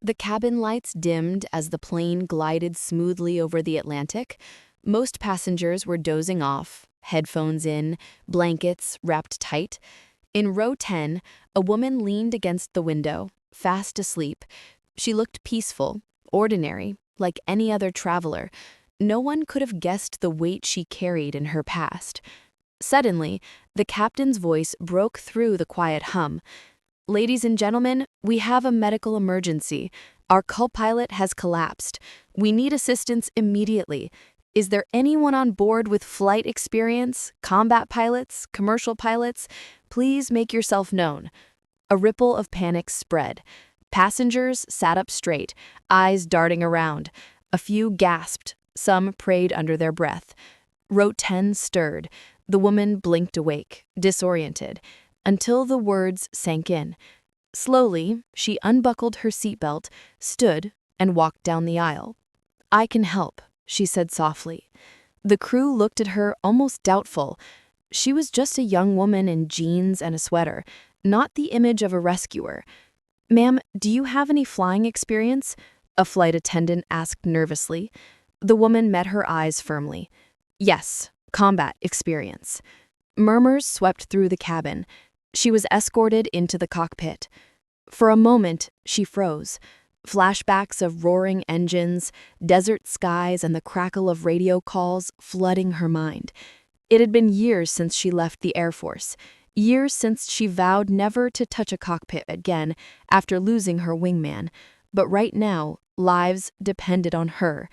The cabin lights dimmed as the plane glided smoothly over the Atlantic. Most passengers were dozing off, headphones in, blankets wrapped tight. In row 10, a woman leaned against the window, fast asleep. She looked peaceful, ordinary, like any other traveler. No one could have guessed the weight she carried in her past. Suddenly, the captain's voice broke through the quiet hum. "Ladies and gentlemen, we have a medical emergency. Our co-pilot has collapsed. We need assistance immediately. Is there anyone on board with flight experience, combat pilots, commercial pilots? Please make yourself known." A ripple of panic spread. Passengers sat up straight, eyes darting around. A few gasped, some prayed under their breath. Row 10 stirred. The woman blinked awake, disoriented, until the words sank in. Slowly, she unbuckled her seatbelt, stood, and walked down the aisle. "I can help," she said softly. The crew looked at her almost doubtful. She was just a young woman in jeans and a sweater, not the image of a rescuer. "Ma'am, do you have any flying experience?" a flight attendant asked nervously. The woman met her eyes firmly. "Yes, combat experience." Murmurs swept through the cabin. She was escorted into the cockpit. For a moment, she froze. Flashbacks of roaring engines, desert skies, and the crackle of radio calls flooding her mind. It had been years since she left the Air Force, years since she vowed never to touch a cockpit again after losing her wingman. But right now, lives depended on her.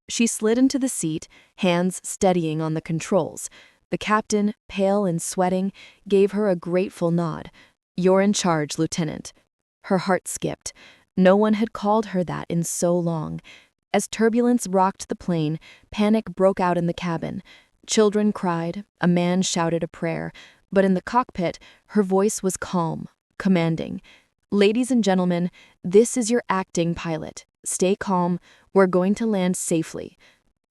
She slid into the seat, hands steadying on the controls. The captain, pale and sweating, gave her a grateful nod. "You're in charge, Lieutenant." Her heart skipped. No one had called her that in so long. As turbulence rocked the plane, panic broke out in the cabin. Children cried, a man shouted a prayer, but in the cockpit, her voice was calm, commanding. "Ladies and gentlemen, this is your acting pilot. Stay calm, we're going to land safely."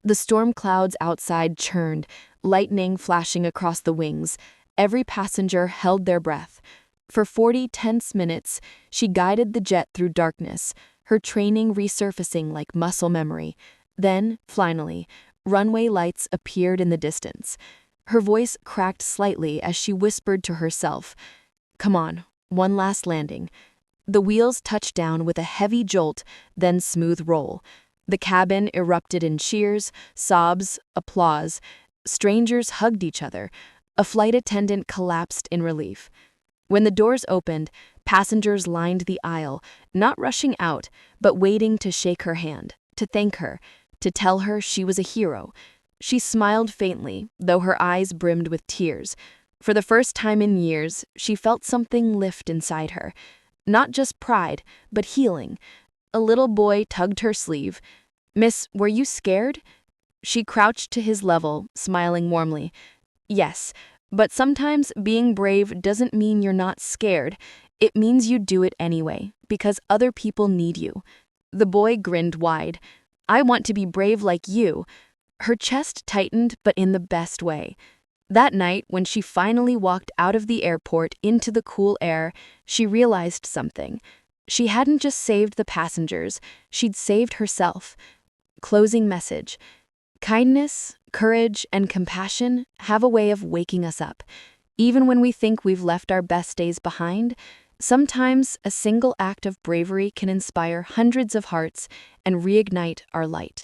The storm clouds outside churned, lightning flashing across the wings. Every passenger held their breath. For 40 tense minutes, she guided the jet through darkness, her training resurfacing like muscle memory. Then, finally, runway lights appeared in the distance. Her voice cracked slightly as she whispered to herself, "Come on, one last landing." The wheels touched down with a heavy jolt, then smooth roll. The cabin erupted in cheers, sobs, applause. Strangers hugged each other. A flight attendant collapsed in relief. When the doors opened, passengers lined the aisle, not rushing out, but waiting to shake her hand, to thank her, to tell her she was a hero. She smiled faintly, though her eyes brimmed with tears. For the first time in years, she felt something lift inside her. Not just pride, but healing. A little boy tugged her sleeve. "Miss, were you scared?" She crouched to his level, smiling warmly. "Yes, but sometimes being brave doesn't mean you're not scared. It means you do it anyway, because other people need you." The boy grinned wide. "I want to be brave like you." Her chest tightened, but in the best way. That night, when she finally walked out of the airport into the cool air, she realized something. She hadn't just saved the passengers, she'd saved herself. Closing message. Kindness, courage, and compassion have a way of waking us up. Even when we think we've left our best days behind, sometimes a single act of bravery can inspire hundreds of hearts and reignite our light.